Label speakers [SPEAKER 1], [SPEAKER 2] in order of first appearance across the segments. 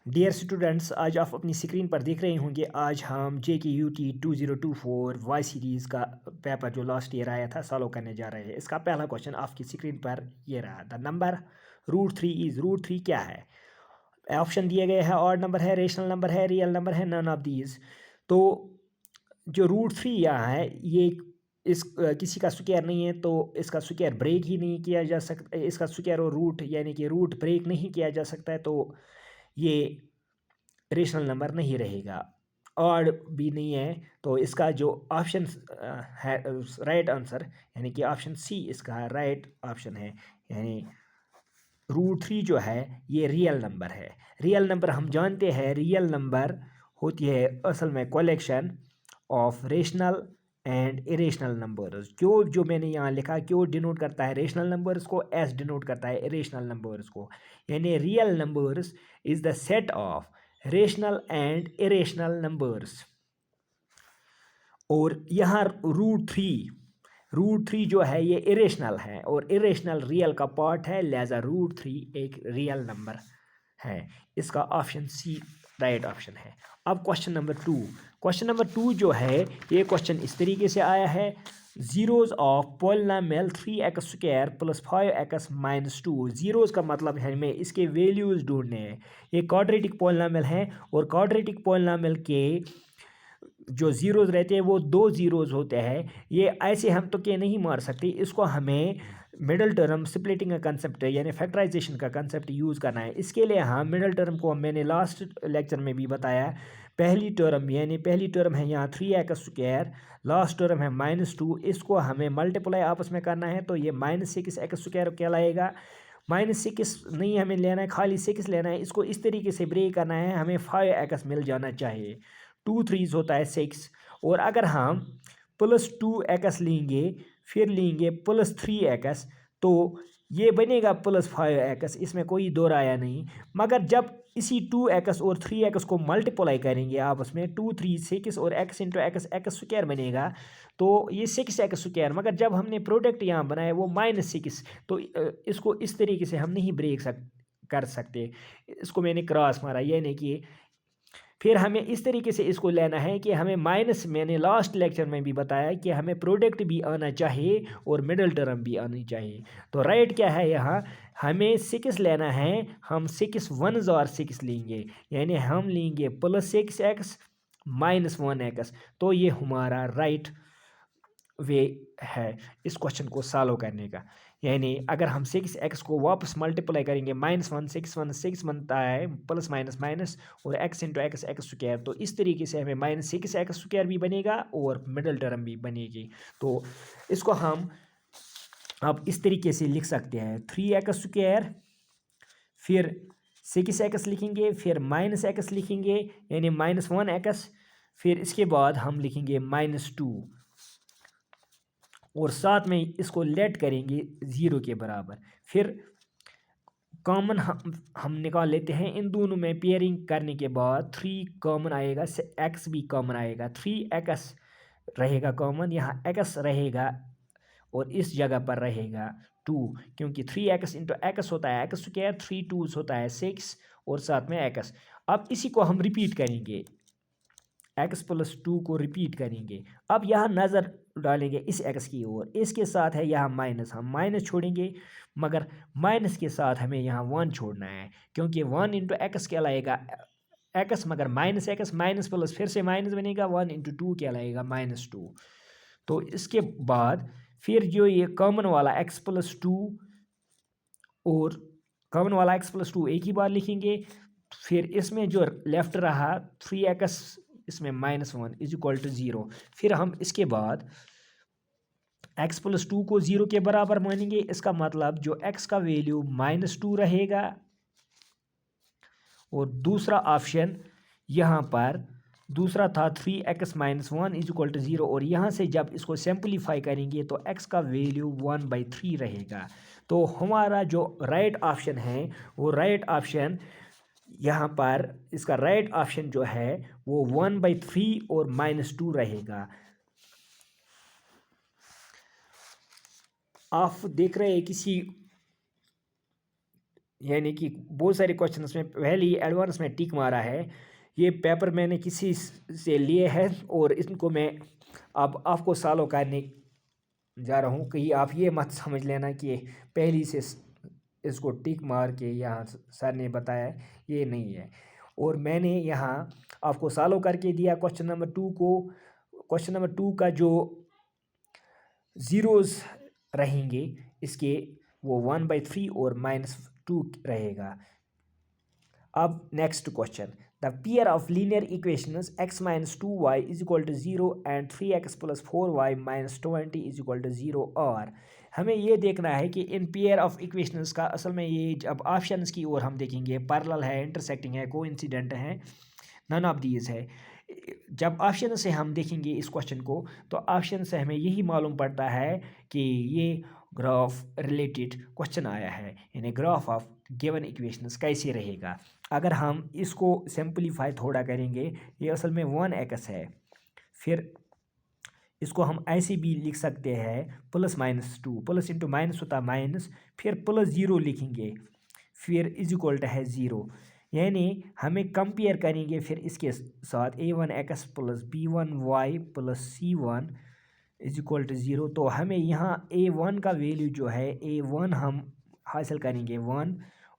[SPEAKER 1] Dear students, आज आप अपनी स्क्रीन पर देख रहे होंगे। आज हम JKUT 2024 वाई सीरीज़ का पेपर जो लास्ट ईयर आया था सॉल्व करने जा रहे हैं। इसका पहला क्वेश्चन आपकी स्क्रीन पर ये रहा। द नंबर √3 इज़ √3 क्या है? ऑप्शन दिए गए हैं। ऑड नंबर है, रेशनल नंबर है, रियल नंबर है, नन ऑफ दीज। तो जो √3 यहाँ है ये किसी का स्क्वायर नहीं है, तो इसका स्क्वायर ब्रेक ही नहीं किया जा सकता। इसका स्क्वायर और रूट यानी कि रूट ब्रेक नहीं किया जा सकता है, तो ये रेशनल नंबर नहीं रहेगा। ऑड भी नहीं है, तो इसका जो ऑप्शन है राइट आंसर यानी कि ऑप्शन सी इसका राइट ऑप्शन है। यानी √3 जो है ये रियल नंबर है। रियल नंबर हम जानते हैं, रियल नंबर होती है असल में collection of rational and irrational numbers. क्यों जो मैंने यहाँ लिखा, क्यों डिनोट करता है रेशनल नंबर्स को, एस डिनोट करता है इरेशनल नंबर्स को। यानी real numbers is the set of rational and irrational numbers. और यहाँ √3 जो है ये इरेशनल है और इरेशनल रियल का पार्ट है, लिहाजा √3 एक रियल नंबर है। इसका ऑप्शन सी राइट ऑप्शन है। अब क्वेश्चन नंबर 2 जो है ये क्वेश्चन इस तरीके से आया है। Zeros of polynomial 3x² + 5x - 2। Zeros का मतलब है हमें इसके वैल्यूज ढूंढने हैं। ये क्वाड्रेटिक पॉलिनोमियल है और क्वाड्रेटिक पॉलिनोमियल के जो ज़ीरोज़ रहते हैं वो 2 ज़ीरोज़ होते हैं। ये ऐसे हम तो के नहीं मार सकते, इसको हमें मिडल टर्म स्प्लिटिंग का कंसेप्ट है यानी फैक्टराइजेशन का कंसेप्ट यूज़ करना है। इसके लिए हम मिडल टर्म को मैंने लास्ट लेक्चर में भी बताया। पहली टर्म यानी पहली टर्म है यहाँ 3x², लास्ट टर्म है -2। इसको हमें मल्टीप्लाई आपस में करना है, तो ये -6x² कहलाएगा। -6 नहीं हमें लेना है, खाली 6 लेना है। इसको इस तरीके से ब्रेक करना है, हमें 5x मिल जाना चाहिए। 2 3 होता है 6। और अगर हम +2x लेंगे फिर लेंगे +3x, तो ये बनेगा +5x, इसमें कोई दो राया नहीं। मगर जब इसी 2x और 3x को मल्टीप्लाई करेंगे आपस में, 2 3 6 और x × x² बनेगा, तो ये 6x²। मगर जब हमने प्रोडक्ट यहाँ बनाया वो -6, तो इसको इस तरीके से हम नहीं ब्रेक कर सकते। इसको मैंने क्रॉस मारा यानी कि फिर हमें इस तरीके से इसको लेना है कि हमें माइनस, मैंने लास्ट लेक्चर में भी बताया कि हमें प्रोडक्ट भी आना चाहिए और मिडल टर्म भी आनी चाहिए। तो राइट क्या है यहाँ, हमें 6 लेना है। हम 6 1 और 6 लेंगे यानी हम लेंगे +6x - 1x। तो ये हमारा राइट वे है इस क्वेश्चन को सॉल्व करने का। यानी अगर हम 6x को वापस मल्टीप्लाई करेंगे, -1 6 1 6 बनता है, प्लस माइनस माइनस, और x × x² तो इस तरीके से हमें -6x² भी बनेगा और मिडल टर्म भी बनेगी। तो इसको हम अब इस तरीके से लिख सकते हैं, 3x² फिर 6x लिखेंगे, फिर -x लिखेंगे यानी -1x, फिर इसके बाद हम लिखेंगे -2 और साथ में इसको लेट करेंगे 0 के बराबर। फिर कॉमन हम निकाल लेते हैं। इन दोनों में पेयरिंग करने के बाद 3 कॉमन आएगा, से x भी कॉमन आएगा, 3x रहेगा कॉमन, यहाँ x रहेगा और इस जगह पर रहेगा 2, क्योंकि 3x × x होता है x², 3 2s होता है 6 और साथ में x। अब इसी को हम रिपीट करेंगे, x + 2 को रिपीट करेंगे। अब यहाँ नज़र डालेंगे इस x की ओर, इसके साथ है यहाँ माइनस, हम माइनस छोड़ेंगे, मगर माइनस के साथ हमें यहाँ 1 छोड़ना है, क्योंकि 1 × x कहलाएगा x, मगर -x माइनस प्लस फिर से माइनस बनेगा, 1 × 2 कहलाएगा -2। तो इसके बाद फिर जो ये कॉमन वाला x + 2 और कॉमन वाला x + 2 एक ही बार लिखेंगे। फिर इसमें जो लेफ्ट रहा 3x, इसमें -1 = 0। फिर हम इसके बाद x + 2 को 0 के बराबर मानेंगे। इसका मतलब जो x का वैल्यू -2 रहेगा, और दूसरा ऑप्शन यहाँ पर दूसरा था 3x - 1 = 0, और यहाँ से जब इसको सिंपलीफाई करेंगे तो x का वैल्यू 1/3 रहेगा। तो हमारा जो राइट ऑप्शन है वो राइट ऑप्शन यहाँ पर, इसका राइट ऑप्शन जो है वो 1/3 और -2 रहेगा। आप देख रहे हैं किसी यानी कि बहुत सारे क्वेश्चन में पहले ही एडवांस में टिक मारा है। ये पेपर मैंने किसी से लिए है और इनको मैं अब आपको सॉल्व करने जा रहा हूँ। कहीं आप ये मत समझ लेना कि पहली से इसको टिक मार के यहाँ सर ने बताया, ये नहीं है। और मैंने यहाँ आपको सॉल्व करके दिया क्वेश्चन नंबर 2 को। क्वेश्चन नंबर 2 का जो ज़ीरोज़ रहेंगे इसके, वो 1/3 और -2 रहेगा। अब next question, the pair of linear equations x - 2y = 0 and 3x + 4y - 20 = 0 और हमें ये देखना है कि इन पेयर ऑफ इक्वेशंस का असल में ये जब ऑप्शंस की ओर हम देखेंगे, पैरेलल है, इंटरसेक्टिंग है, कोइंसिडेंट है, नन ऑफ दीज है। जब ऑप्शन से हम देखेंगे इस क्वेश्चन को तो ऑप्शन से हमें यही मालूम पड़ता है कि ये ग्राफ रिलेटेड क्वेश्चन आया है, यानी ग्राफ ऑफ गिवन इक्वेशंस कैसे रहेगा। अगर हम इसको सिंपलीफाई थोड़ा करेंगे, ये असल में 1x है, फिर इसको हम ऐसे भी लिख सकते हैं +-2, प्लस इंटू माइनस होता है माइनस, फिर +0 लिखेंगे, फिर इक्वल है 0। यानी हमें कंपेयर करेंगे फिर इसके साथ a1x + b1y + c1 = 0। तो हमें यहाँ a1 का वैल्यू जो है a1 हम हासिल करेंगे 1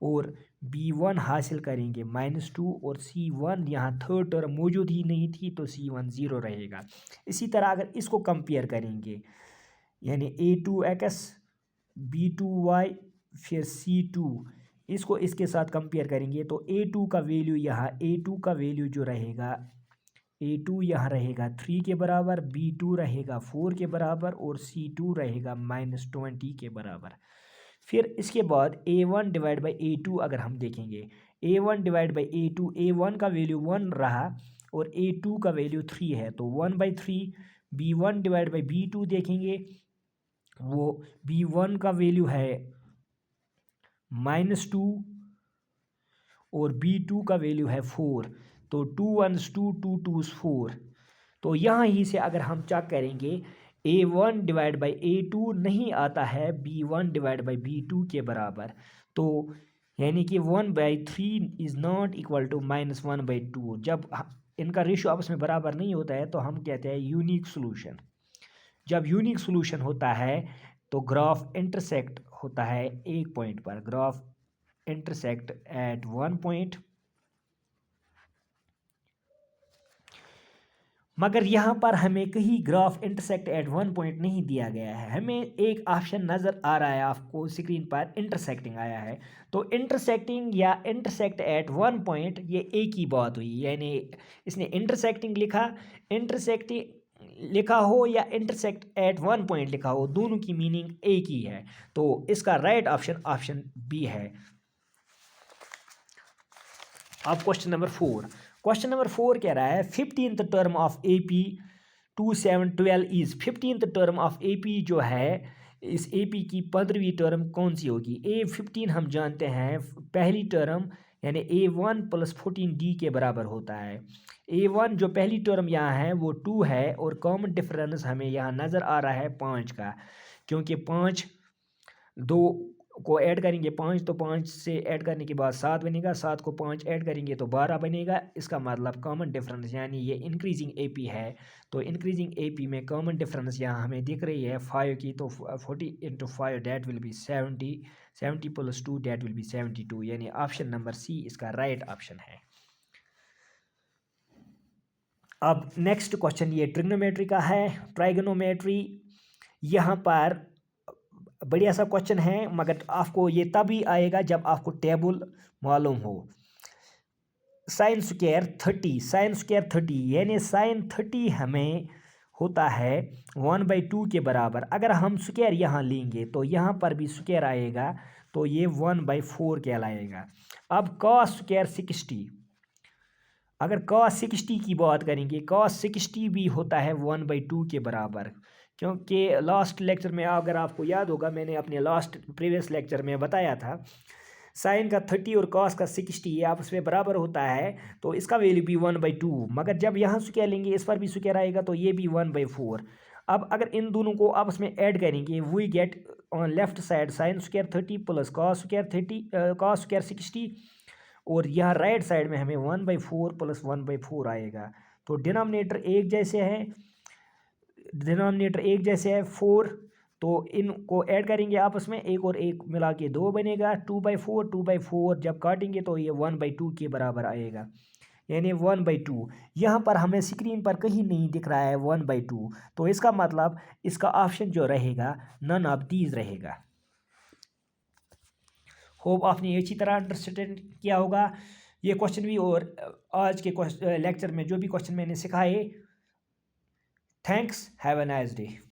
[SPEAKER 1] और b1 हासिल करेंगे -2 और c1 यहाँ थर्ड टर्म मौजूद ही नहीं थी तो c1 0 रहेगा। इसी तरह अगर इसको कंपेयर करेंगे, यानी a2x b2y फिर c2, इसको इसके साथ कंपेयर करेंगे तो a2 का वैल्यू यहाँ a2 का वैल्यू जो रहेगा, a2 यहाँ रहेगा 3 के बराबर, b2 रहेगा 4 के बराबर और c2 रहेगा -20 के बराबर। फिर इसके बाद a1 डिवाइड बाई a2 अगर हम देखेंगे, a1 divide by a2, a1 का वैल्यू 1 रहा और a2 का वैल्यू 3 है तो 1/3। b1 डिवाइड बाई b2 देखेंगे, वो b1 का वैल्यू है -2 और b2 का वैल्यू है 4, तो 2 1s 2 2 2s 4। तो यहाँ ही से अगर हम चेक करेंगे a1 डिवाइड बाई a2 नहीं आता है b1 डिवाइड बाई b2 के बराबर, तो यानी कि 1/3 इज़ नॉट इक्वल टू -1/2। जब इनका रेशियो आपस में बराबर नहीं होता है तो हम कहते हैं यूनिक सोल्यूशन। जब यूनिक सोल्यूशन होता है तो ग्राफ इंटरसेक्ट होता है एक पॉइंट पर, graph intersect at one point. मगर यहाँ पर हमें कहीं graph intersect at one point नहीं दिया गया है, हमें एक ऑप्शन नज़र आ रहा है आपको स्क्रीन पर, इंटरसेक्टिंग आया है। तो इंटरसेक्टिंग या इंटरसेक्ट एट वन पॉइंट ये एक ही बात हुई, यानी इसने इंटरसेक्टिंग लिखा, इंटरसेक्टिंग लिखा हो या इंटरसेक्ट एट वन पॉइंट लिखा हो, दोनों की मीनिंग एक ही है। तो इसका राइट ऑप्शन ऑप्शन बी है। अब क्वेश्चन नंबर 4, क्वेश्चन नंबर 4 कह रहा है 15th term of AP 2712 is 15th term of AP जो है, इस AP की 15वीं टर्म कौन सी होगी। A15 हम जानते हैं पहली टर्म यानी A1 + 14D के बराबर होता है। A1 जो पहली टर्म यहाँ है वो 2 है और कॉमन डिफरेंस हमें यहाँ नज़र आ रहा है 5 का, क्योंकि 5 2 को ऐड करेंगे 5, तो 5 से ऐड करने के बाद 7 बनेगा, 7 को 5 ऐड करेंगे तो 12 बनेगा। इसका मतलब कॉमन डिफरेंस यानी ये इंक्रीजिंग AP है, तो इंक्रीजिंग AP में कॉमन डिफरेंस यहाँ हमें दिख रही है 5 की, तो 40 × 5 that will be 70, 70 + 2 that will be 72, यानी ऑप्शन नंबर सी इसका राइट ऑप्शन है। अब नेक्स्ट क्वेश्चन ये ट्रिग्नोमेट्री का है, ट्राइगोनोमेट्री। यहाँ पर बढ़िया सा क्वेश्चन है, मगर आपको ये तभी आएगा जब आपको टेबल मालूम हो। sin स्क्वायर 30 यानी sin 30 हमें होता है 1/2 के बराबर। अगर हम स्क्वायर यहाँ लेंगे तो यहाँ पर भी स्क्वायर आएगा, तो ये 1/4 कहलाएगा। अब cos स्क्वायर 60, अगर cos 60 की बात करेंगे, cos 60 भी होता है 1/2 के बराबर, क्योंकि लास्ट लेक्चर में अगर आपको याद होगा मैंने अपने लास्ट प्रीवियस लेक्चर में बताया था साइन का 30 और cos का 60 ये आपस में बराबर होता है, तो इसका वैल्यू भी 1/2। मगर जब यहाँ स्क्वायर लेंगे इस पर भी स्क्वायर आएगा तो ये भी 1/4। अब अगर इन दोनों को आपस में ऐड करेंगे we get on left side sine square 30 plus cos square 30 cos square 60 और यहाँ राइट साइड में हमें 1/4 प्लस 1/4 आएगा। तो डिनोमिनेटर एक जैसे है 4, तो इनको ऐड करेंगे आपस में, एक और एक मिला के 2 बनेगा। 2/4 जब काटेंगे तो ये 1/2 के बराबर आएगा, यानी 1/2। यहाँ पर हमें स्क्रीन पर कहीं नहीं दिख रहा है 1/2, तो इसका मतलब इसका ऑप्शन जो रहेगा नन ऑफ दीज रहेगा। होप आपने ये अच्छी तरह अंडरस्टैंड किया होगा ये क्वेश्चन भी और आज के लेक्चर में जो भी क्वेश्चन मैंने सिखाए। Thanks, have a nice day.